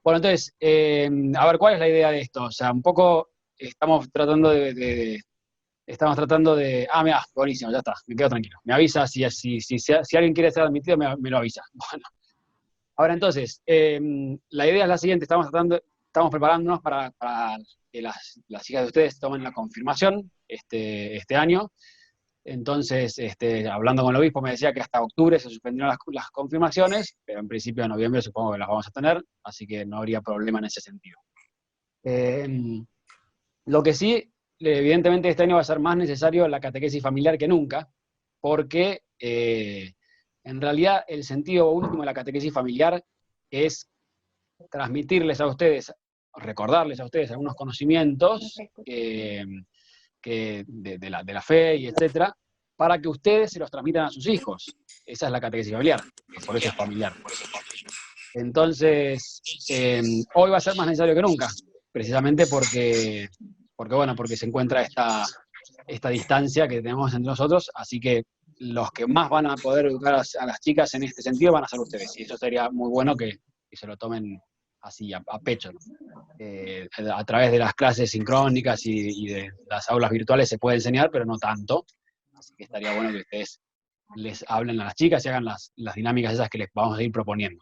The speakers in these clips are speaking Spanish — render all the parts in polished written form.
Bueno, entonces, a ver, ¿cuál es la idea de esto? O sea, un poco estamos tratando mira, buenísimo, ya está, me quedo tranquilo. Me avisa si alguien quiere ser admitido, me lo avisa. Bueno, ahora entonces, la idea es la siguiente, estamos preparándonos para que las hijas de ustedes tomen la confirmación este año. Entonces, hablando con el obispo, me decía que hasta octubre se suspendieron las confirmaciones, pero en principio de noviembre supongo que las vamos a tener, así que no habría problema en ese sentido. Eh, lo que sí, evidentemente este año va a ser más necesario la catequesis familiar que nunca, porque en realidad el sentido último de la catequesis familiar es transmitirles a ustedes, recordarles a ustedes algunos conocimientos de la fe y etcétera, para que ustedes se los transmitan a sus hijos. Esa es la catequesis familiar, que por eso es familiar. Entonces, hoy va a ser más necesario que nunca, precisamente porque se encuentra esta distancia que tenemos entre nosotros, así que los que más van a poder educar a las chicas en este sentido van a ser ustedes, y eso sería muy bueno que se lo tomen así a pecho, ¿no? A través de las clases sincrónicas y de las aulas virtuales se puede enseñar, pero no tanto, así que estaría bueno que ustedes les hablen a las chicas y hagan las dinámicas esas que les vamos a ir proponiendo.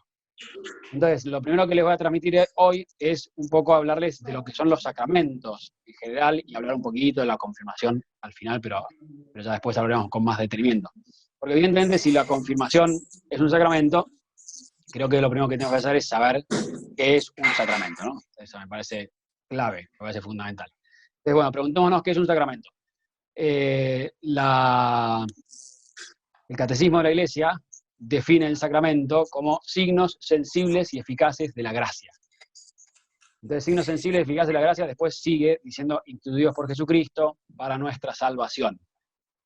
Entonces, lo primero que les voy a transmitir hoy es un poco hablarles de lo que son los sacramentos en general y hablar un poquito de la confirmación al final, pero ya después hablaremos con más detenimiento. Porque evidentemente si la confirmación es un sacramento, creo que lo primero que tengo que hacer es saber qué es un sacramento, ¿no? Eso me parece clave, me parece fundamental. Entonces, bueno, preguntémonos qué es un sacramento. El Catecismo de la Iglesia define el sacramento como signos sensibles y eficaces de la gracia. Entonces, signos sensibles y eficaces de la gracia, después sigue diciendo, instituidos por Jesucristo para nuestra salvación.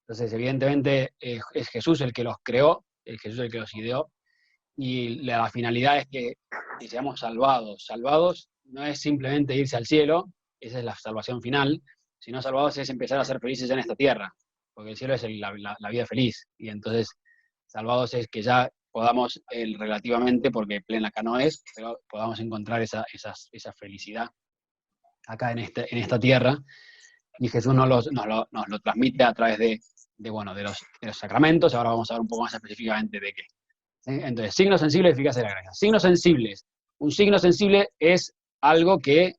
Entonces, evidentemente, es Jesús el que los creó, es Jesús el que los ideó, y la finalidad es que seamos salvados. Salvados no es simplemente irse al cielo, esa es la salvación final, sino salvados es empezar a ser felices en esta tierra, porque el cielo es la vida feliz, y entonces salvados es que ya podamos, relativamente, porque plena acá no es, pero podamos encontrar esa felicidad acá en esta tierra, y Jesús nos lo transmite a través de los sacramentos. Ahora vamos a ver un poco más específicamente de qué. Entonces, signos sensibles y eficaces de la gracia. Signos sensibles. Un signo sensible es algo que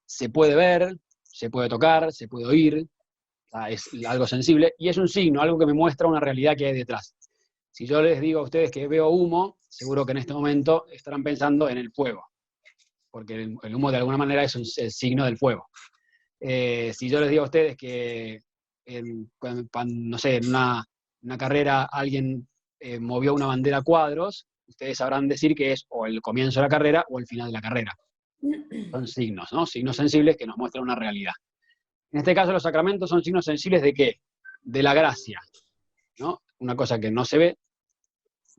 se puede ver, se puede tocar, se puede oír, es algo sensible, y es un signo, algo que me muestra una realidad que hay detrás. Si yo les digo a ustedes que veo humo, seguro que en este momento estarán pensando en el fuego, porque el humo de alguna manera es el signo del fuego. Si yo les digo a ustedes que, no sé, en una carrera alguien movió una bandera a cuadros, ustedes sabrán decir que es o el comienzo de la carrera o el final de la carrera. Son signos, ¿no? Signos sensibles que nos muestran una realidad. En este caso, los sacramentos son signos sensibles ¿de qué? De la gracia, ¿no? Una cosa que no se ve,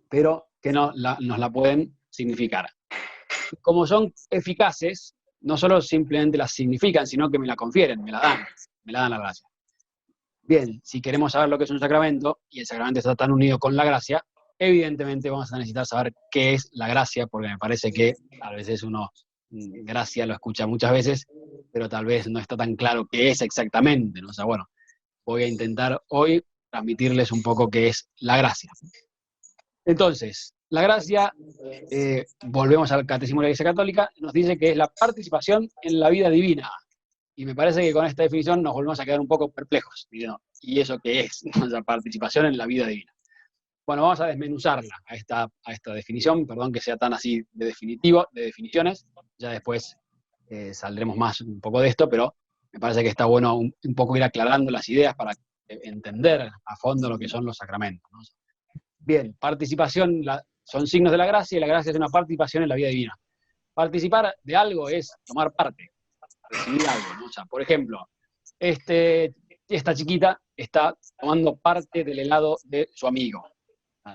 pero que nos la pueden significar. Como son eficaces, no solo simplemente las significan, sino que me la confieren, me la dan la gracia. Bien, si queremos saber lo que es un sacramento, y el sacramento está tan unido con la gracia, evidentemente vamos a necesitar saber qué es la gracia, porque me parece que a veces uno gracia lo escucha muchas veces, pero tal vez no está tan claro qué es exactamente, ¿no? O sea, bueno, voy a intentar hoy transmitirles un poco qué es la gracia. Entonces, la gracia, volvemos al Catecismo de la Iglesia Católica, nos dice que es la participación en la vida divina. Y me parece que con esta definición nos volvemos a quedar un poco perplejos. ¿Y eso qué es? La participación en la vida divina. Bueno, vamos a desmenuzarla a esta definición, perdón que sea tan así de definiciones. Ya después saldremos más un poco de esto, pero me parece que está bueno un poco ir aclarando las ideas para entender a fondo lo que son los sacramentos, ¿no? Bien, participación, son signos de la gracia, y la gracia es una participación en la vida divina. Participar de algo es tomar parte, recibir algo, ¿no? O sea, por ejemplo, esta chiquita está tomando parte del helado de su amigo.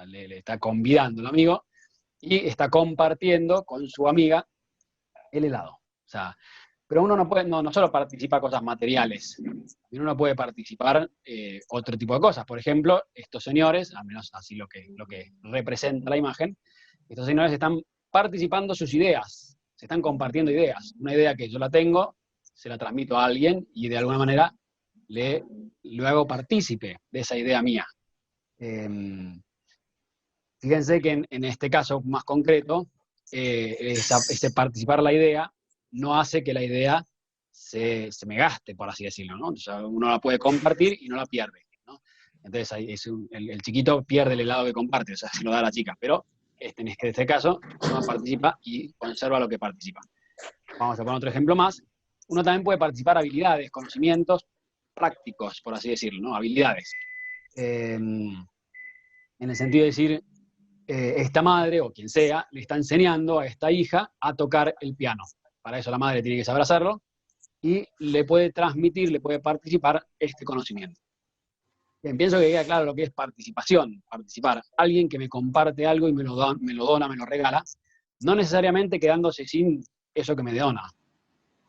Le está convidando al amigo y está compartiendo con su amiga el helado. O sea, pero uno no puede, no solo participa cosas materiales, uno puede participar otro tipo de cosas. Por ejemplo, estos señores, al menos así lo que representa la imagen, estos señores están participando sus ideas, se están compartiendo ideas. Una idea que yo la tengo, se la transmito a alguien y de alguna manera lo hago partícipe de esa idea mía. Fíjense que en este caso más concreto, ese participar la idea no hace que la idea se me gaste, por así decirlo, ¿no? O sea, uno la puede compartir y no la pierde, ¿no? Entonces el chiquito pierde el helado que comparte, o sea, se lo da a la chica, pero en este caso uno participa y conserva lo que participa. Vamos a poner otro ejemplo más. Uno también puede participar habilidades, conocimientos prácticos, por así decirlo, ¿no? Habilidades. En el sentido de decir, esta madre, o quien sea, le está enseñando a esta hija a tocar el piano. Para eso la madre tiene que saber hacerlo, y le puede transmitir, le puede participar este conocimiento. Bien, pienso que queda claro lo que es participación, participar. Alguien que me comparte algo y me lo dona, me lo regala, no necesariamente quedándose sin eso que me dona.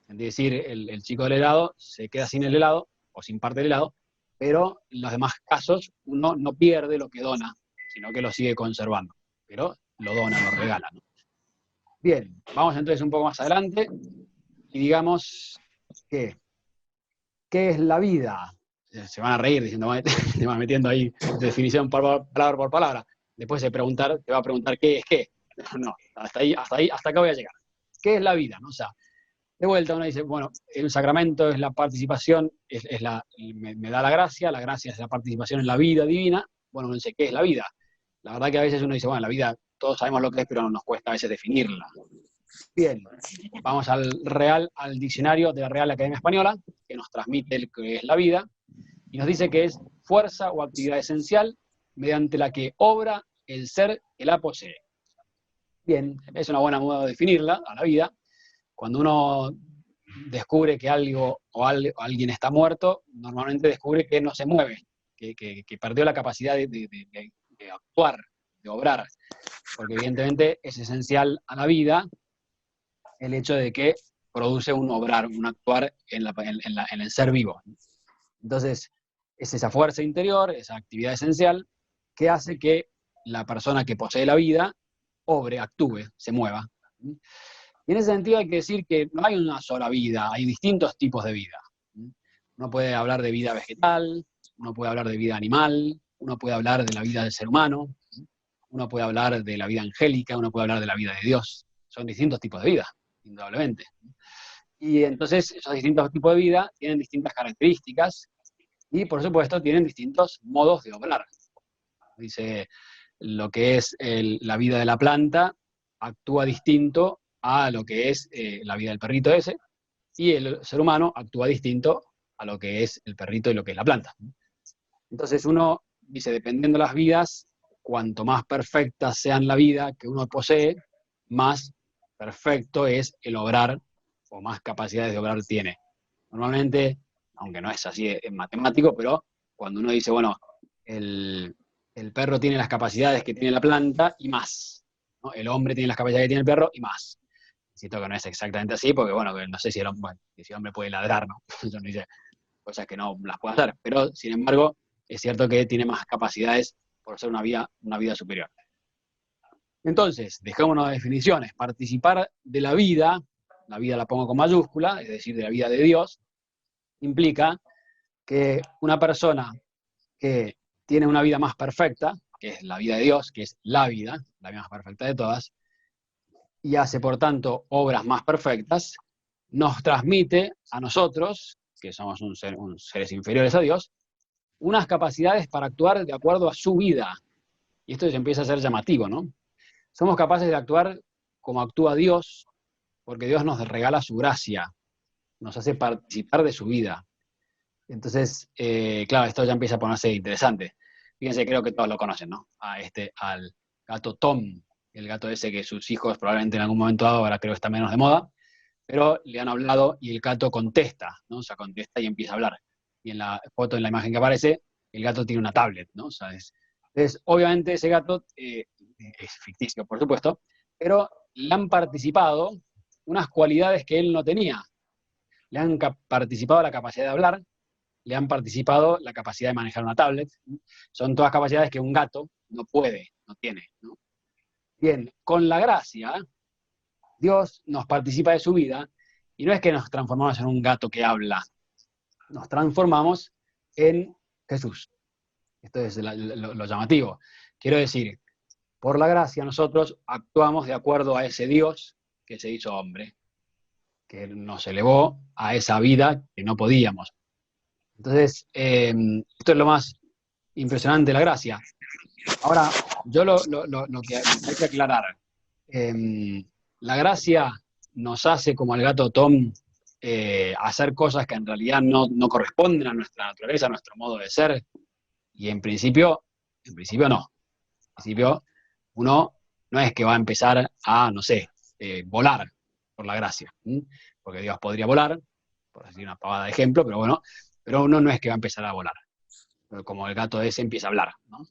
Es decir, el chico del helado se queda sin el helado, o sin parte del helado, pero en los demás casos uno no pierde lo que dona, sino que lo sigue conservando. Pero lo dona, lo regala, ¿no? Bien, vamos entonces un poco más adelante y digamos que, ¿qué es la vida? Se van a reír diciendo, te van metiendo ahí definición palabra por palabra. Después te va a preguntar qué es qué. No, hasta acá voy a llegar. ¿Qué es la vida? ¿No? O sea, de vuelta uno dice, bueno, el sacramento es la participación, me da la gracia es la participación en la vida divina. Bueno, uno dice, ¿qué es la vida? La verdad que a veces uno dice, bueno, la vida todos sabemos lo que es, pero nos cuesta a veces definirla. Bien, vamos al diccionario de la Real Academia Española, que nos transmite lo que es la vida, y nos dice que es fuerza o actividad esencial mediante la que obra el ser que la posee. Bien, es una buena modo de definirla, a la vida. Cuando uno descubre que algo o alguien está muerto, normalmente descubre que no se mueve, que perdió la capacidad de actuar, de obrar, porque evidentemente es esencial a la vida el hecho de que produce un obrar, un actuar en el ser vivo. Entonces, es esa fuerza interior, esa actividad esencial, que hace que la persona que posee la vida obre, actúe, se mueva. Y en ese sentido hay que decir que no hay una sola vida, hay distintos tipos de vida. Uno puede hablar de vida vegetal, uno puede hablar de vida animal, uno puede hablar de la vida del ser humano, uno puede hablar de la vida angélica, uno puede hablar de la vida de Dios. Son distintos tipos de vida, indudablemente. Y entonces esos distintos tipos de vida tienen distintas características y, por supuesto, tienen distintos modos de obrar. Dice, lo que es la vida de la planta actúa distinto a lo que es la vida del perrito ese, y el ser humano actúa distinto a lo que es el perrito y lo que es la planta. Entonces uno dice, dependiendo de las vidas, cuanto más perfectas sean la vida que uno posee, más perfecto es el obrar, o más capacidades de obrar tiene. Normalmente, aunque no es así en matemático, pero cuando uno dice, bueno, el perro tiene las capacidades que tiene la planta y más, ¿no? El hombre tiene las capacidades que tiene el perro y más. Siento que no es exactamente así, porque bueno, no sé si el hombre puede ladrar, ¿no? Yo no dice cosas que no las puede hacer, pero sin embargo, es cierto que tiene más capacidades por ser una vida superior. Entonces, dejémonos de definiciones. Participar de la vida la pongo con mayúscula, es decir, de la vida de Dios, implica que una persona que tiene una vida más perfecta, que es la vida de Dios, que es la vida más perfecta de todas, y hace, por tanto, obras más perfectas, nos transmite a nosotros, que somos seres inferiores a Dios, unas capacidades para actuar de acuerdo a su vida. Y esto ya empieza a ser llamativo, ¿no? Somos capaces de actuar como actúa Dios, porque Dios nos regala su gracia, nos hace participar de su vida. Entonces, claro, esto ya empieza a ponerse interesante. Fíjense, creo que todos lo conocen, ¿no? Al gato Tom, el gato ese que sus hijos probablemente en algún momento dado, ahora creo que está menos de moda, pero le han hablado y el gato contesta, ¿no? O sea, contesta y empieza a hablar. Y en la foto, en la imagen que aparece, el gato tiene una tablet, ¿no? O sea, entonces, obviamente ese gato es ficticio, por supuesto, pero le han participado unas cualidades que él no tenía. Le han participado la capacidad de hablar, le han participado la capacidad de manejar una tablet. Son todas capacidades que un gato no puede, no tiene, ¿no? Bien, con la gracia, Dios nos participa de su vida, y no es que nos transformamos en un gato que habla, nos transformamos en Jesús. Esto es lo llamativo. Quiero decir, por la gracia nosotros actuamos de acuerdo a ese Dios que se hizo hombre, que nos elevó a esa vida que no podíamos. Entonces, esto es lo más impresionante de la gracia. Ahora, yo lo que hay que aclarar, la gracia nos hace, como al gato Tom, hacer cosas que en realidad no corresponden a nuestra naturaleza, a nuestro modo de ser, y en principio no. En principio, uno no es que va a empezar a, no sé, volar por la gracia, porque Dios podría volar, por decir una pavada de ejemplo, pero bueno, pero uno no es que va a empezar a volar, como el gato ese empieza a hablar, ¿no?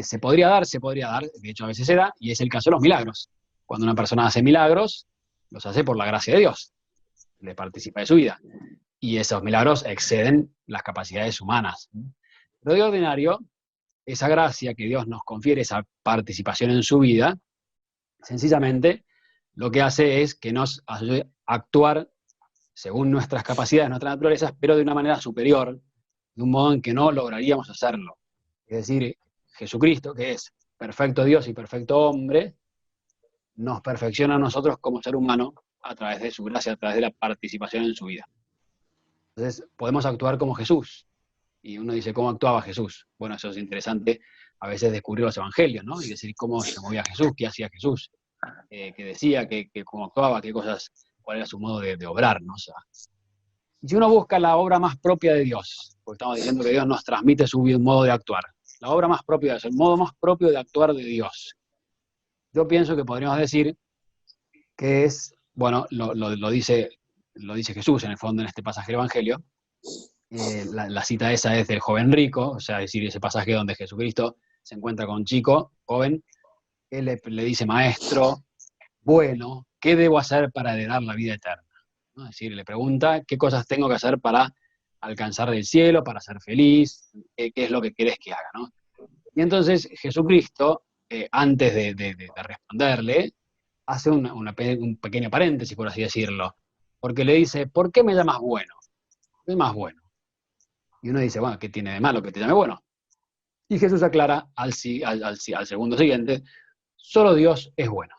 Se podría dar, de hecho a veces se da, y es el caso de los milagros. Cuando una persona hace milagros, los hace por la gracia de Dios, le participa de su vida, y esos milagros exceden las capacidades humanas. Pero de ordinario, esa gracia que Dios nos confiere, esa participación en su vida, sencillamente lo que hace es que nos ayude a actuar según nuestras capacidades, nuestras naturalezas, pero de una manera superior, de un modo en que no lograríamos hacerlo. Es decir, Jesucristo, que es perfecto Dios y perfecto hombre, nos perfecciona a nosotros como ser humano a través de su gracia, a través de la participación en su vida. Entonces, podemos actuar como Jesús. Y uno dice, ¿cómo actuaba Jesús? Bueno, eso es interesante a veces descubrir los evangelios, ¿no? Y decir cómo se movía Jesús, qué hacía Jesús, qué decía, cómo actuaba, qué cosas, cuál era su modo de obrar, ¿no? O sea, si uno busca la obra más propia de Dios, porque estamos diciendo que Dios nos transmite su modo de actuar, la obra más propia de Dios, el modo más propio de actuar de Dios, yo pienso que podríamos decir que es, bueno, lo dice Jesús en el fondo en este pasaje del Evangelio. La cita esa es del joven rico, o sea, es decir, ese pasaje donde Jesucristo se encuentra con un chico joven, él le dice, maestro, bueno, ¿qué debo hacer para heredar la vida eterna? ¿No? Es decir, le pregunta, ¿qué cosas tengo que hacer para alcanzar del cielo, para ser feliz? ¿Qué es lo que querés que haga? ¿No? Y entonces Jesucristo, antes de responderle, hace un pequeño paréntesis, por así decirlo, porque le dice, ¿por qué me llamas bueno? ¿Qué es más bueno? Y uno dice, bueno, ¿qué tiene de malo que te llame bueno? Y Jesús aclara al segundo siguiente, solo Dios es bueno.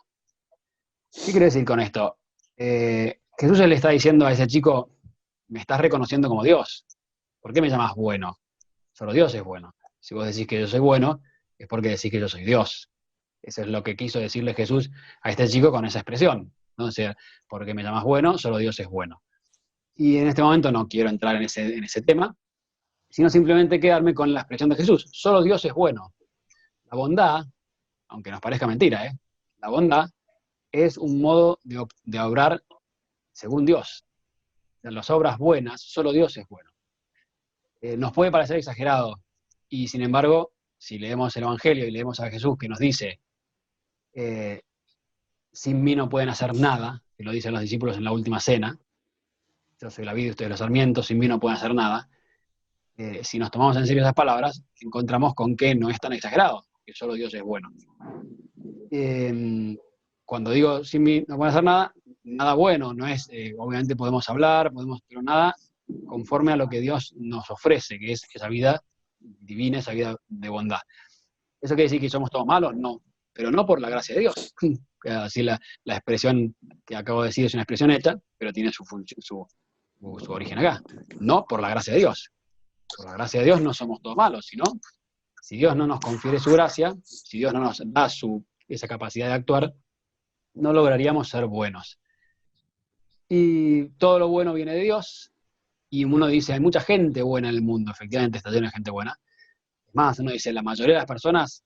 ¿Qué quiere decir con esto? Jesús le está diciendo a ese chico, me estás reconociendo como Dios. ¿Por qué me llamas bueno? Solo Dios es bueno. Si vos decís que yo soy bueno, es porque decís que yo soy Dios. Eso es lo que quiso decirle Jesús a este chico con esa expresión, ¿no? O sea, porque me llamas bueno, solo Dios es bueno. Y en este momento no quiero entrar en ese tema, sino simplemente quedarme con la expresión de Jesús. Solo Dios es bueno. La bondad, aunque nos parezca mentira, la bondad es un modo de obrar según Dios. En las obras buenas, solo Dios es bueno. Nos puede parecer exagerado, y sin embargo, si leemos el Evangelio y leemos a Jesús que nos dice, sin mí no pueden hacer nada, que lo dicen los discípulos en la última cena, yo soy la vid y ustedes los sarmientos, sin mí no pueden hacer nada, si nos tomamos en serio esas palabras, encontramos con que no es tan exagerado, que solo Dios es bueno. Cuando digo sin mí no pueden hacer nada, nada bueno, no es, obviamente podemos hablar, pero nada conforme a lo que Dios nos ofrece, que es esa vida divina, esa vida de bondad. ¿Eso quiere decir que somos todos malos? No, pero no por la gracia de Dios. Así la expresión que acabo de decir es una expresión hecha, pero tiene su origen acá. No por la gracia de Dios. Por la gracia de Dios no somos todos malos, sino si Dios no nos confiere su gracia, si Dios no nos da esa capacidad de actuar, no lograríamos ser buenos. Y todo lo bueno viene de Dios, y uno dice, hay mucha gente buena en el mundo, efectivamente está lleno de gente buena. Más, uno dice, la mayoría de las personas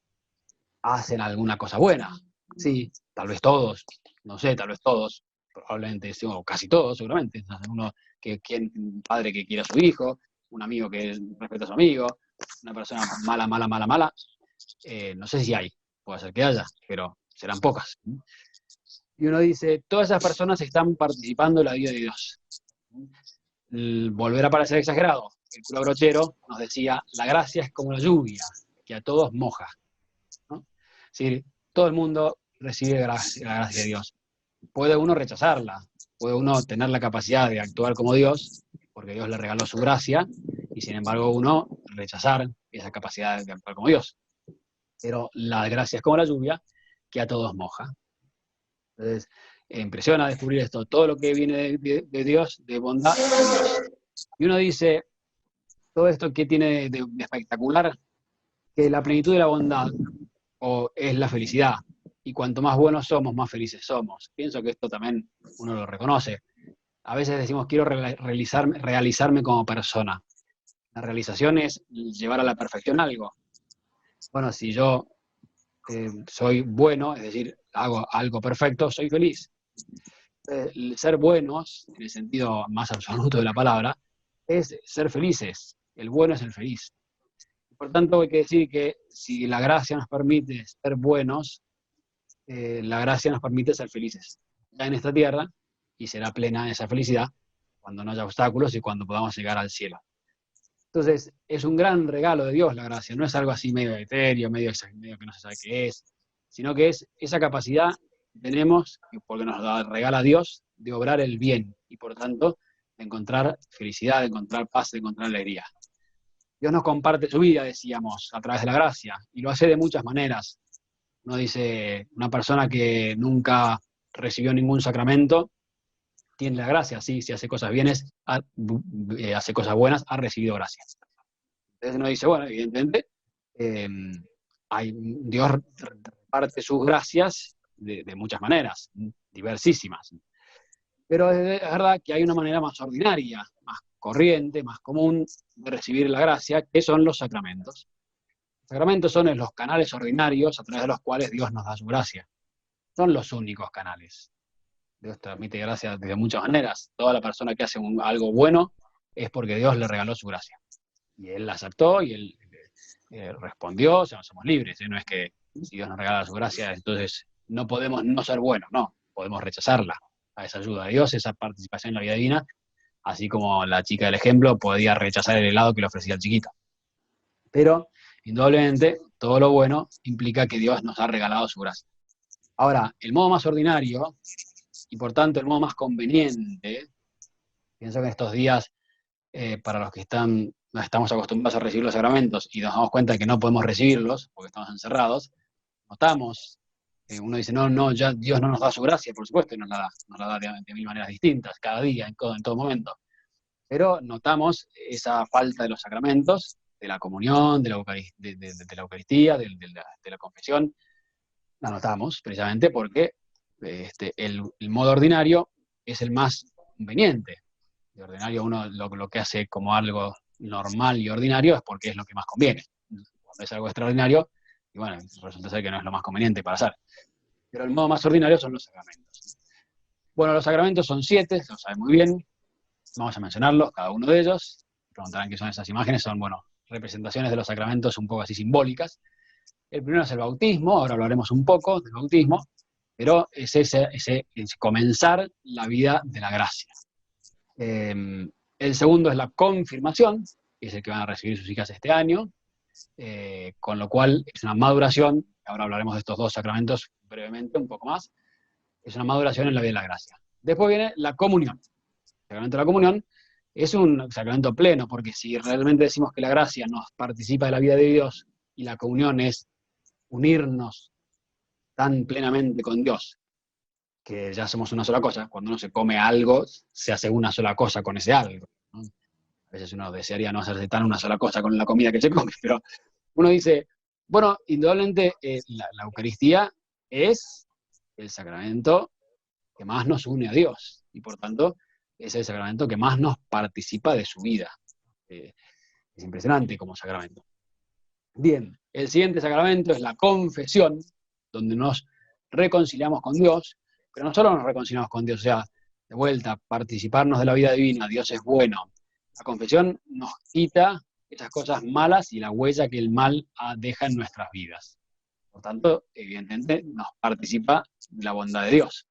hacen alguna cosa buena. Sí, tal vez todos, no sé, tal vez todos, probablemente, o casi todos, seguramente. Un padre que quiere a su hijo, un amigo que respeta a su amigo, una persona mala, no sé si hay, puede ser que haya, pero serán pocas. Y uno dice, todas esas personas están participando en la vida de Dios. Volver a parecer exagerado, el cura Brochero nos decía, la gracia es como la lluvia, que a todos moja, ¿no? Es decir, todo el mundo recibe la gracia de Dios. Puede uno rechazarla, puede uno tener la capacidad de actuar como Dios, porque Dios le regaló su gracia, y sin embargo uno rechazar esa capacidad de actuar como Dios. Pero la gracia es como la lluvia, que a todos moja. Entonces, impresiona descubrir esto, todo lo que viene de Dios, de bondad de Dios. Y uno dice, todo esto que tiene de espectacular, que la plenitud de la bondad es la felicidad. Y cuanto más buenos somos, más felices somos. Pienso que esto también uno lo reconoce. A veces decimos, quiero realizarme como persona. La realización es llevar a la perfección algo. Bueno, si yo soy bueno, es decir, hago algo perfecto, soy feliz. El ser buenos, en el sentido más absoluto de la palabra, es ser felices. El bueno es el feliz. Por tanto, hay que decir que si la gracia nos permite ser buenos, la gracia nos permite ser felices ya en esta tierra, y será plena esa felicidad cuando no haya obstáculos y cuando podamos llegar al cielo. Entonces, es un gran regalo de Dios la gracia, no es algo así medio etéreo, medio que no se sabe qué es, sino que es esa capacidad que tenemos, porque nos la regala Dios, de obrar el bien, y por tanto, de encontrar felicidad, de encontrar paz, de encontrar alegría. Dios nos comparte su vida, decíamos, a través de la gracia, y lo hace de muchas maneras. Uno dice, una persona que nunca recibió ningún sacramento, tiene la gracia, sí, si hace cosas bienes, hace cosas buenas, ha recibido gracias. Entonces uno dice, bueno, evidentemente, eh, Dios reparte sus gracias de muchas maneras, diversísimas. Pero es verdad que hay una manera más ordinaria, más corriente, más común de recibir la gracia, que son los sacramentos. Los sacramentos son los canales ordinarios a través de los cuales Dios nos da su gracia. Son los únicos canales. Dios transmite gracia de muchas maneras. Toda la persona que hace algo bueno es porque Dios le regaló su gracia. Y Él la aceptó y Él respondió, o sea, somos libres. No es que si Dios nos regala su gracia, entonces no podemos no ser buenos, no, podemos rechazarla, a esa ayuda de Dios, esa participación en la vida divina, así como la chica del ejemplo podía rechazar el helado que le ofrecía el chiquito. Pero, indudablemente, todo lo bueno implica que Dios nos ha regalado su gracia. Ahora, el modo más ordinario, y por tanto el modo más conveniente, pienso que en estos días, para los que estamos acostumbrados a recibir los sacramentos y nos damos cuenta de que no podemos recibirlos porque estamos encerrados, notamos, uno dice, no, ya Dios no nos da su gracia, por supuesto, y nos la da de mil maneras distintas, cada día, en todo momento. Pero notamos esa falta de los sacramentos, de la comunión, de la Eucaristía, de la confesión. La notamos precisamente porque el modo ordinario es el más conveniente. De ordinario uno lo que hace como algo normal y ordinario es porque es lo que más conviene. Cuando es algo extraordinario, y bueno, resulta ser que no es lo más conveniente para hacer. Pero el modo más ordinario son los sacramentos. Bueno, los sacramentos son 7, lo saben muy bien. Vamos a mencionarlos, cada uno de ellos. Preguntarán qué son esas imágenes, son, bueno, representaciones de los sacramentos un poco así simbólicas. El primero es el bautismo, ahora hablaremos un poco del bautismo, pero es comenzar la vida de la gracia. El segundo es la confirmación, que es el que van a recibir sus hijas este año, con lo cual es una maduración, ahora hablaremos de estos dos sacramentos brevemente, un poco más, es una maduración en la vida de la gracia. Después viene la comunión. El sacramento de la comunión es un sacramento pleno, porque si realmente decimos que la gracia nos participa de la vida de Dios y la comunión es unirnos tan plenamente con Dios, que ya somos una sola cosa, cuando uno se come algo, se hace una sola cosa con ese algo, ¿no? A veces uno desearía no hacerse tan una sola cosa con la comida que se come, pero uno dice, bueno, indudablemente la Eucaristía es el sacramento que más nos une a Dios, y por tanto es el sacramento que más nos participa de su vida. Es impresionante como sacramento. Bien, el siguiente sacramento es la confesión, donde nos reconciliamos con Dios, pero no solo nos reconciliamos con Dios, o sea, de vuelta, participarnos de la vida divina, Dios es bueno. La confesión nos quita esas cosas malas y la huella que el mal deja en nuestras vidas. Por tanto, evidentemente, nos participa la bondad de Dios.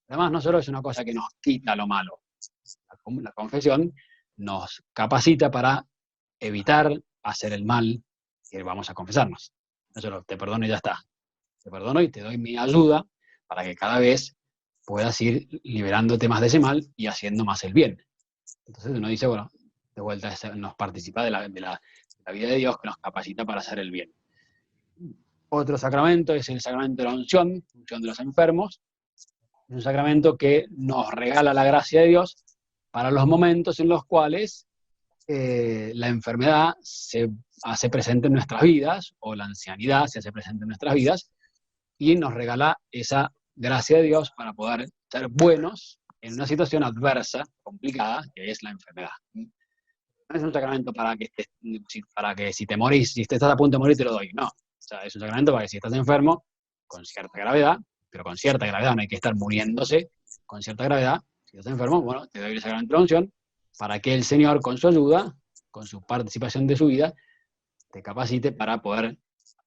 Además, no solo es una cosa que nos quita lo malo, la confesión nos capacita para evitar hacer el mal que vamos a confesarnos. No solo te perdono y ya está. te perdono y te doy mi ayuda para que cada vez puedas ir liberándote más de ese mal y haciendo más el bien. Entonces uno dice, bueno, de vuelta nos participa de la vida de Dios que nos capacita para hacer el bien. Otro sacramento es el sacramento de la unción de los enfermos. Es un sacramento que nos regala la gracia de Dios para los momentos en los cuales la enfermedad se hace presente en nuestras vidas, o la ancianidad se hace presente en nuestras vidas, y nos regala esa gracia de Dios para poder ser buenos en una situación adversa, complicada, que es la enfermedad. No es un sacramento para que si te morís, si estás a punto de morir, te lo doy. No. O sea, es un sacramento para que si estás enfermo, con cierta gravedad, pero con cierta gravedad, no hay que estar muriéndose, con cierta gravedad, si estás enfermo, bueno, te doy el sacramento de la unción, para que el Señor, con su ayuda, con su participación de su vida, te capacite para poder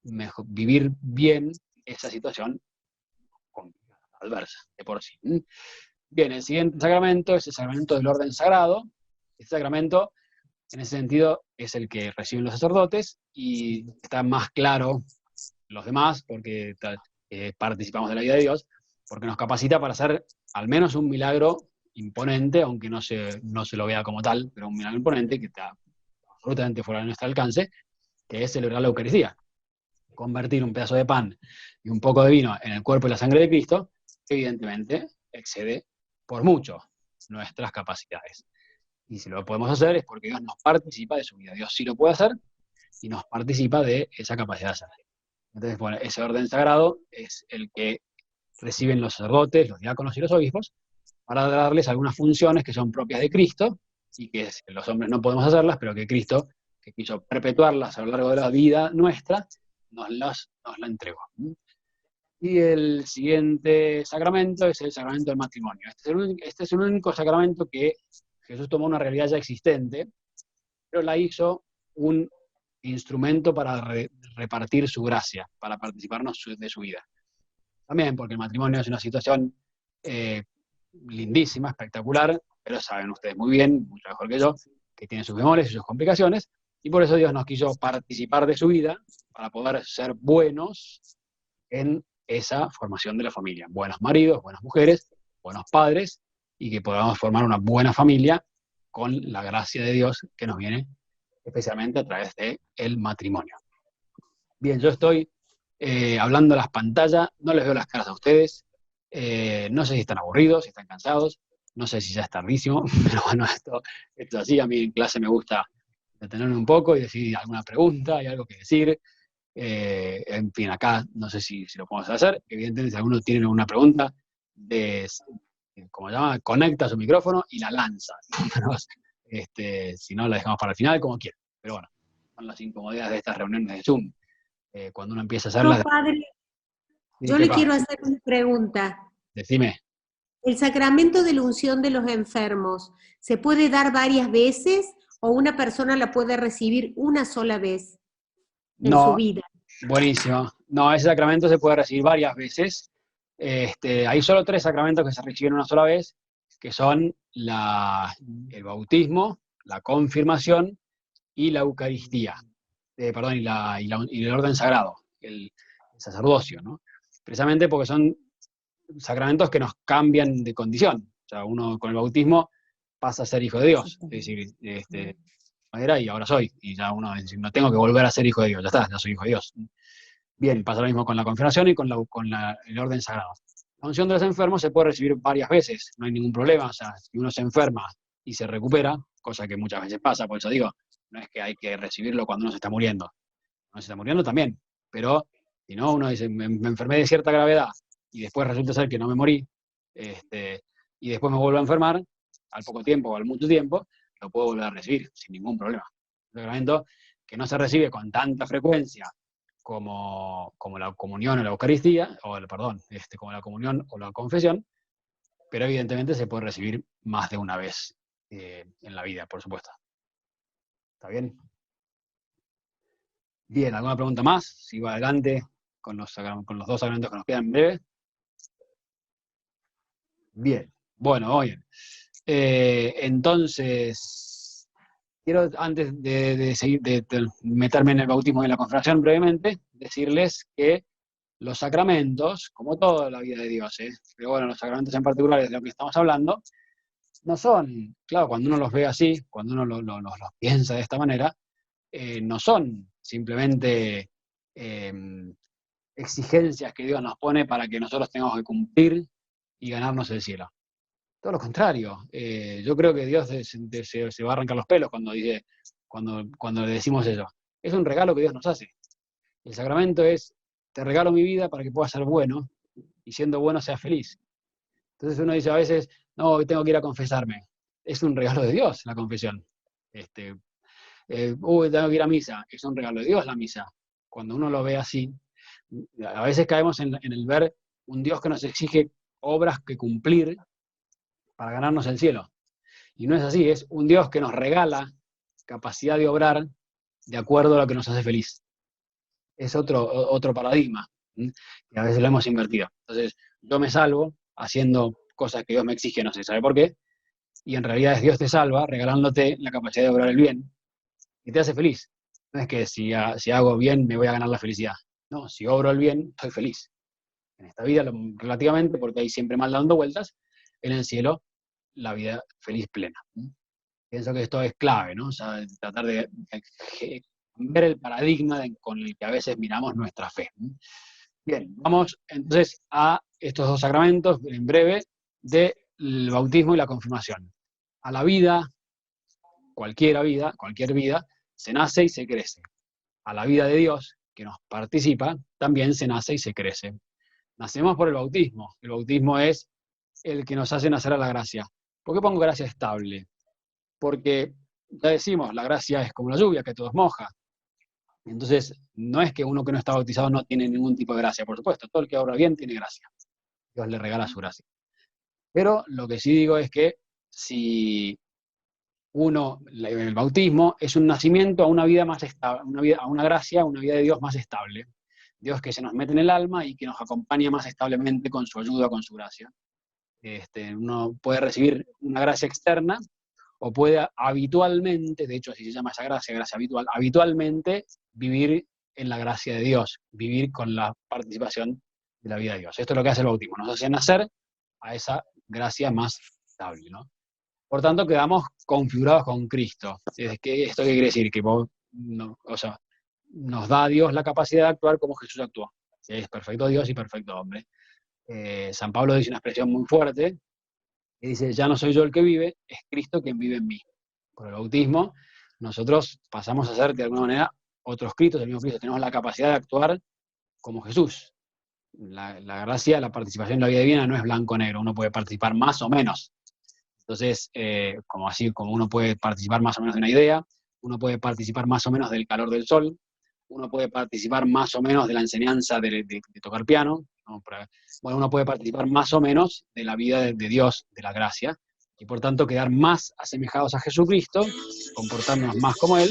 vivir bien esa situación adversa, de por sí. Bien, el siguiente sacramento es el sacramento del orden sagrado. Este sacramento, en ese sentido, es el que reciben los sacerdotes y está más claro los demás porque participamos de la vida de Dios, porque nos capacita para hacer al menos un milagro imponente, aunque no se lo vea como tal, pero un milagro imponente que está absolutamente fuera de nuestro alcance, que es celebrar la Eucaristía. Convertir un pedazo de pan y un poco de vino en el cuerpo y la sangre de Cristo, evidentemente excede por mucho nuestras capacidades. Y si lo podemos hacer es porque Dios nos participa de su vida. Dios sí lo puede hacer y nos participa de esa capacidad de hacer. Entonces, bueno, ese orden sagrado es el que reciben los sacerdotes, los diáconos y los obispos para darles algunas funciones que son propias de Cristo y que los hombres no podemos hacerlas, pero que Cristo, que quiso perpetuarlas a lo largo de la vida nuestra, nos la entregó. Y el siguiente sacramento es el sacramento del matrimonio. Este es el único sacramento que Jesús tomó una realidad ya existente, pero la hizo un instrumento para repartir su gracia, para participarnos de su vida. También porque el matrimonio es una situación lindísima, espectacular, pero saben ustedes muy bien, mucho mejor que yo, que tiene sus bemoles y sus complicaciones, y por eso Dios nos quiso participar de su vida para poder ser buenos en esa formación de la familia. Buenos maridos, buenas mujeres, buenos padres, y que podamos formar una buena familia con la gracia de Dios que nos viene especialmente a través del matrimonio. Bien, yo estoy hablando a las pantallas, no les veo las caras a ustedes, no sé si están aburridos, si están cansados, no sé si ya es tardísimo, pero bueno, esto es así, a mí en clase me gusta detenerme un poco y decir alguna pregunta, hay algo que decir, en fin, acá no sé si lo podemos hacer, evidentemente si alguno tiene alguna pregunta, como se llama, conecta su micrófono y la lanza, si no la dejamos para el final, como quieran, pero bueno, son las incomodidades de estas reuniones de Zoom, cuando uno empieza a hacerlas. No, padre, yo le quiero hacer una pregunta. Decime. ¿El sacramento de la unción de los enfermos se puede dar varias veces o una persona la puede recibir una sola vez en su vida? Buenísimo. No, ese sacramento se puede recibir varias veces. Hay solo 3 sacramentos que se reciben una sola vez, que son el bautismo, la confirmación y la Eucaristía. Perdón, y el orden sagrado, el sacerdocio, ¿no? Precisamente porque son sacramentos que nos cambian de condición. O sea, uno con el bautismo pasa a ser hijo de Dios. Es decir, era y ahora soy. Y ya uno dice, no tengo que volver a ser hijo de Dios, ya está, ya soy hijo de Dios. Bien, pasa lo mismo con la confirmación y con el orden sagrado. La unción de los enfermos se puede recibir varias veces, no hay ningún problema. O sea, si uno se enferma y se recupera, cosa que muchas veces pasa, por eso digo, no es que hay que recibirlo cuando uno se está muriendo. Uno se está muriendo también, pero si no, uno dice, me enfermé de cierta gravedad y después resulta ser que no me morí, y después me vuelvo a enfermar, al poco tiempo o al mucho tiempo, lo puedo volver a recibir sin ningún problema. Un sacramento que no se recibe con tanta frecuencia como la comunión o la Eucaristía, como la comunión o la confesión, pero evidentemente se puede recibir más de una vez en la vida, por supuesto. ¿Está bien? Bien, ¿alguna pregunta más? Sigo adelante con los 2 sacramentos que nos quedan en breve. Bien, bueno, bien. Entonces, quiero, antes de seguir, de meterme en el bautismo y en la confirmación brevemente, decirles que los sacramentos, como toda la vida de Dios, pero bueno, los sacramentos en particular es de lo que estamos hablando, no son, claro, cuando uno los ve así, cuando uno los piensa de esta manera, no son simplemente exigencias que Dios nos pone para que nosotros tengamos que cumplir y ganarnos el cielo. Todo lo contrario. Yo creo que Dios se va a arrancar los pelos cuando le decimos eso. Es un regalo que Dios nos hace. El sacramento es, te regalo mi vida para que puedas ser bueno, y siendo bueno seas feliz. Entonces uno dice a veces, no, tengo que ir a confesarme. Es un regalo de Dios la confesión. Tengo que ir a misa. Es un regalo de Dios la misa. Cuando uno lo ve así, a veces caemos en el ver un Dios que nos exige obras que cumplir para ganarnos el cielo. Y no es así, es un Dios que nos regala capacidad de obrar de acuerdo a lo que nos hace feliz. Es otro paradigma, que a veces lo hemos invertido. Entonces, yo me salvo haciendo cosas que Dios me exige, no se sabe por qué, y en realidad es Dios te salva regalándote la capacidad de obrar el bien y te hace feliz. No es que si hago bien me voy a ganar la felicidad. No, si obro el bien, estoy feliz. En esta vida, relativamente, porque hay siempre mal dando vueltas, en el cielo, la vida feliz plena. Pienso que esto es clave, ¿no? O sea, tratar de ver el paradigma con el que a veces miramos nuestra fe. Bien, vamos entonces a estos dos sacramentos, en breve, del bautismo y la confirmación. A la vida, cualquier vida, se nace y se crece. A la vida de Dios, que nos participa, también se nace y se crece. Nacemos por el bautismo. El bautismo es el que nos hace nacer a la gracia. ¿Por qué pongo gracia estable? Porque, ya decimos, la gracia es como la lluvia, que todos moja. Entonces, no es que uno que no está bautizado no tiene ningún tipo de gracia, por supuesto, todo el que obra bien tiene gracia. Dios le regala su gracia. Pero lo que sí digo es que si el bautismo es un nacimiento a una vida más estable, a una gracia, a una vida de Dios más estable. Dios que se nos mete en el alma y que nos acompaña más establemente con su ayuda, con su gracia. Uno puede recibir una gracia externa o puede habitualmente, de hecho así se llama esa gracia habitual, habitualmente vivir en la gracia de Dios, vivir con la participación de la vida de Dios. Esto es lo que hace el bautismo, nos hace nacer a esa gracia más estable, ¿no? Por tanto, quedamos configurados con Cristo. ¿Esto qué quiere decir? Que nos da a Dios la capacidad de actuar como Jesús actuó. Es perfecto Dios y perfecto hombre. San Pablo dice una expresión muy fuerte, que dice, ya no soy yo el que vive, es Cristo quien vive en mí. Por el bautismo, nosotros pasamos a ser, de alguna manera, otros Cristos, el mismo Cristo. Tenemos la capacidad de actuar como Jesús. La gracia, la participación en la vida divina no es blanco-negro, uno puede participar más o menos. Entonces, como uno puede participar más o menos de una idea, uno puede participar más o menos del calor del sol, uno puede participar más o menos de la enseñanza de tocar piano, ¿no? Bueno, uno puede participar más o menos de la vida de Dios, de la gracia, y por tanto quedar más asemejados a Jesucristo, comportarnos más como Él,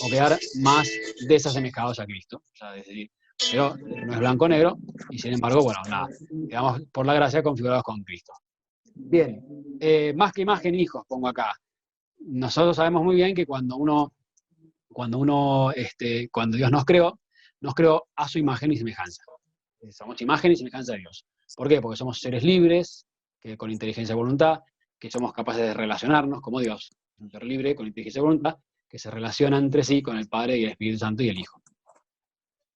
o quedar más desasemejados a Cristo. O sea, es decir, pero no es blanco-negro, y sin embargo, bueno, nada, quedamos por la gracia configurados con Cristo. Bien, más que imagen, hijos, pongo acá. Nosotros sabemos muy bien que cuando Dios nos creó a su imagen y semejanza. Somos imagen y semejanza de Dios. ¿Por qué? Porque somos seres libres, que con inteligencia y voluntad, que somos capaces de relacionarnos como Dios. Un ser libre, con inteligencia y voluntad, que se relaciona entre sí con el Padre y el Espíritu Santo y el Hijo.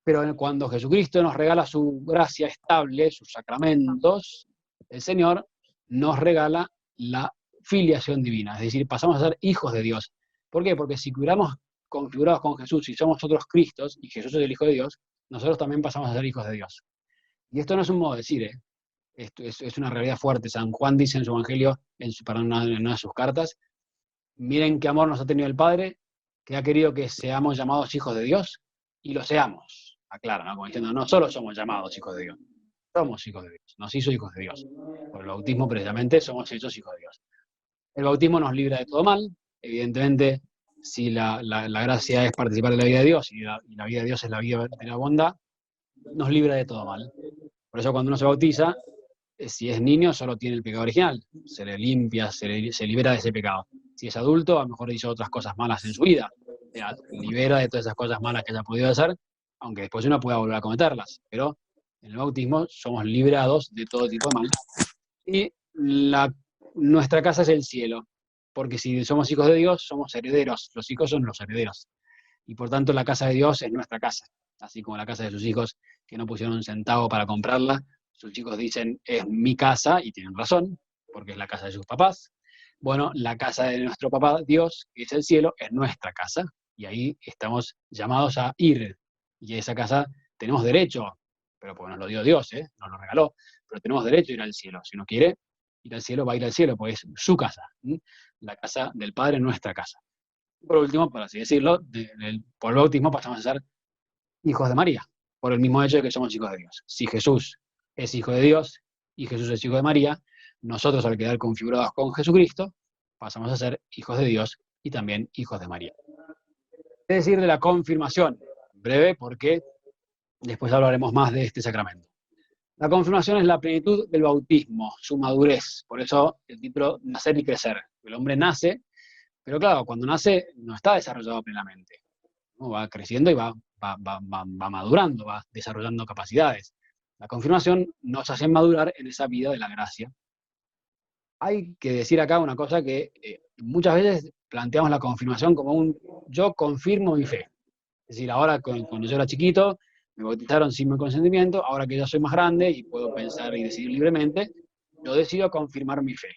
Pero cuando Jesucristo nos regala su gracia estable, sus sacramentos, el Señor nos regala la filiación divina, es decir, pasamos a ser hijos de Dios. ¿Por qué? Porque si quedamos configurados con Jesús y somos otros Cristos, y Jesús es el Hijo de Dios, nosotros también pasamos a ser hijos de Dios. Y esto no es un modo de decir, Esto es una realidad fuerte. San Juan dice en su Evangelio, en una de sus cartas, miren qué amor nos ha tenido el Padre, que ha querido que seamos llamados hijos de Dios, y lo seamos. Aclara, ¿no? Como diciendo, no solo somos llamados hijos de Dios, somos hijos de Dios, nos hizo hijos de Dios. Por el bautismo, precisamente, somos hechos hijos de Dios. El bautismo nos libra de todo mal, evidentemente, si la gracia es participar de la vida de Dios, y la vida de Dios es la vida de la bondad, nos libra de todo mal. Por eso cuando uno se bautiza, si es niño, solo tiene el pecado original, se le limpia, se libera de ese pecado. Si es adulto, a lo mejor hizo otras cosas malas en su vida, libera de todas esas cosas malas que haya podido hacer, aunque después uno pueda volver a cometerlas, pero En el bautismo somos librados de todo tipo de mal. Y nuestra casa es el cielo, porque si somos hijos de Dios, somos herederos. Los hijos son los herederos. Y por tanto la casa de Dios es nuestra casa. Así como la casa de sus hijos, que no pusieron un centavo para comprarla, sus hijos dicen, es mi casa, y tienen razón, porque es la casa de sus papás. Bueno, la casa de nuestro papá, Dios, que es el cielo, es nuestra casa, y ahí estamos llamados a ir. Y a esa casa tenemos derecho, pero porque nos lo dio Dios, nos lo regaló, pero tenemos derecho a ir al cielo. Si uno quiere ir al cielo, va a ir al cielo, porque es su casa. La casa del Padre es nuestra casa. Por último, por así decirlo, por el bautismo pasamos a ser hijos de María, por el mismo hecho de que somos hijos de Dios. Si Jesús es hijo de Dios y Jesús es hijo de María, nosotros al quedar configurados con Jesucristo, pasamos a ser hijos de Dios y también hijos de María. Es decir, de la confirmación, breve porque después hablaremos más de este sacramento. La confirmación es la plenitud del bautismo, su madurez, por eso el título Nacer y Crecer. El hombre nace, pero claro, cuando nace no está desarrollado plenamente, ¿no? Va creciendo y va madurando, va desarrollando capacidades. La confirmación nos hace madurar en esa vida de la gracia. Hay que decir acá una cosa que muchas veces planteamos la confirmación como un yo confirmo mi fe. Es decir, ahora cuando yo era chiquito, me bautizaron sin mi consentimiento, ahora que ya soy más grande y puedo pensar y decidir libremente, yo decido confirmar mi fe.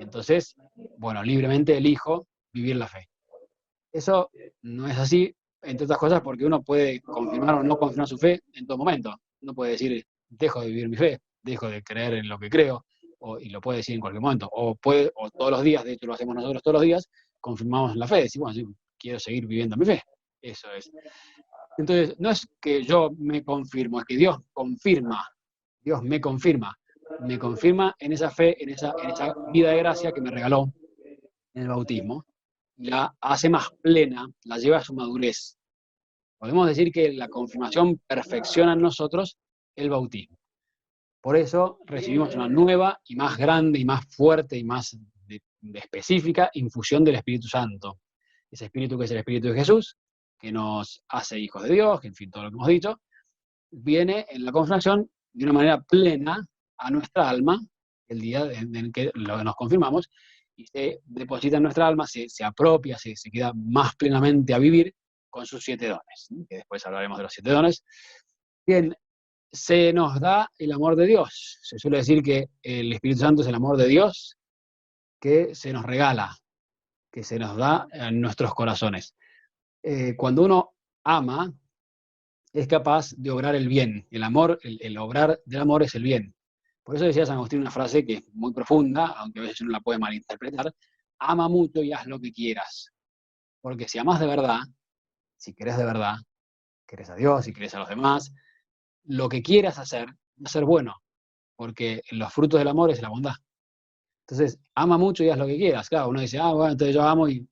Entonces, bueno, libremente elijo vivir la fe. Eso no es así, entre otras cosas, porque uno puede confirmar o no confirmar su fe en todo momento. Uno puede decir, dejo de vivir mi fe, dejo de creer en lo que creo, y lo puede decir en cualquier momento. O todos los días, de hecho lo hacemos nosotros todos los días, confirmamos la fe, decimos, bueno, sí, quiero seguir viviendo mi fe. Eso es. Entonces, no es que yo me confirmo, es que Dios confirma, Dios me confirma en esa fe, en esa vida de gracia que me regaló en el bautismo, la hace más plena, la lleva a su madurez. Podemos decir que la confirmación perfecciona en nosotros el bautismo. Por eso recibimos una nueva y más grande y más fuerte y más de específica infusión del Espíritu Santo. Ese Espíritu que es el Espíritu de Jesús, que nos hace hijos de Dios, que en fin, todo lo que hemos dicho, viene en la confirmación de una manera plena a nuestra alma, el día en que nos confirmamos, y se deposita en nuestra alma, se apropia, se queda más plenamente a vivir con sus 7 dones, que después hablaremos de los 7 dones. Bien, se nos da el amor de Dios. Se suele decir que el Espíritu Santo es el amor de Dios que se nos regala, que se nos da en nuestros corazones. Cuando uno ama, es capaz de obrar el bien. El amor, el obrar del amor es el bien. Por eso decía San Agustín una frase que es muy profunda, aunque a veces uno la puede malinterpretar: ama mucho y haz lo que quieras. Porque si amas de verdad, si querés de verdad, querés a Dios y querés a los demás, lo que quieras hacer va a ser bueno, porque los frutos del amor es la bondad. Entonces, ama mucho y haz lo que quieras. Claro, uno dice, bueno, entonces yo amo y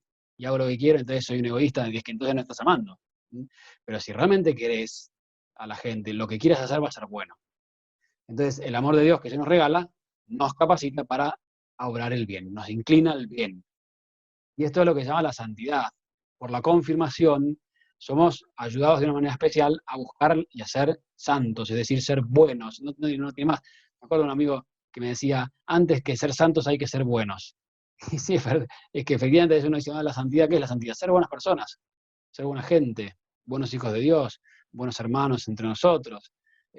hago lo que quiero, entonces soy un egoísta, y es que entonces no estás amando. Pero si realmente querés a la gente, lo que quieras hacer va a ser bueno. Entonces, el amor de Dios que se nos regala nos capacita para obrar el bien, nos inclina al bien. Y esto es lo que se llama la santidad. Por la confirmación, somos ayudados de una manera especial a buscar y a ser santos, es decir, ser buenos. No tiene más. Me acuerdo de un amigo que me decía, antes que ser santos hay que ser buenos. Y sí, es que efectivamente uno dice, la santidad, ¿qué es la santidad? Ser buenas personas, ser buena gente, buenos hijos de Dios, buenos hermanos entre nosotros,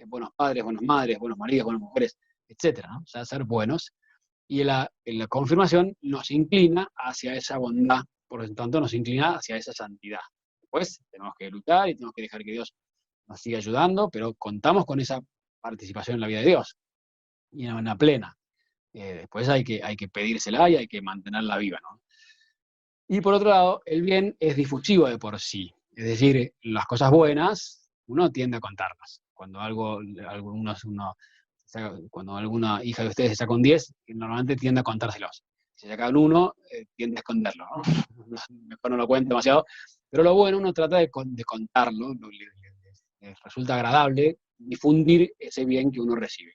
buenos padres, buenas madres, buenos maridos, buenas mujeres, etc., ¿no? O sea, ser buenos. Y la confirmación nos inclina hacia esa bondad, por lo tanto nos inclina hacia esa santidad. Después tenemos que luchar y tenemos que dejar que Dios nos siga ayudando, pero contamos con esa participación en la vida de Dios, y en una plena. Después hay que pedírsela y hay que mantenerla viva, ¿no? Y por otro lado, el bien es difusivo de por sí. Es decir, las cosas buenas, uno tiende a contarlas. Cuando cuando alguna hija de ustedes se saca un 10, normalmente tiende a contárselos. Si se saca un 1, tiende a esconderlo, ¿no? Mejor no lo cuente demasiado. Pero lo bueno, uno trata de contarlo, les resulta agradable difundir ese bien que uno recibe.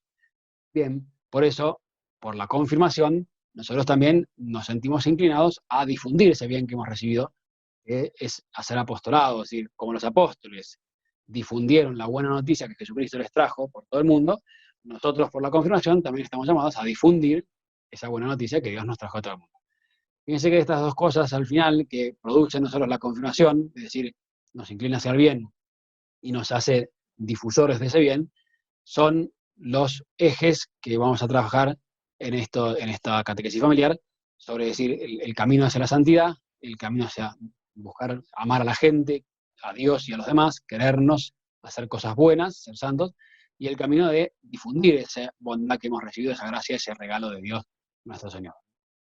Bien, por eso, por la confirmación, nosotros también nos sentimos inclinados a difundir ese bien que hemos recibido, que es hacer apostolado, es decir, como los apóstoles. difundieron la buena noticia que Jesucristo les trajo por todo el mundo, nosotros por la confirmación también estamos llamados a difundir esa buena noticia que Dios nos trajo a todo el mundo. Fíjense que estas dos cosas al final que producen no solo la confirmación, es decir, nos inclina hacia el bien y nos hace difusores de ese bien, son los ejes que vamos a trabajar en esta catequesis familiar, sobre decir el camino hacia la santidad, el camino hacia buscar amar a la gente, a Dios y a los demás, querernos, hacer cosas buenas, ser santos, y el camino de difundir esa bondad que hemos recibido, esa gracia, ese regalo de Dios nuestro Señor.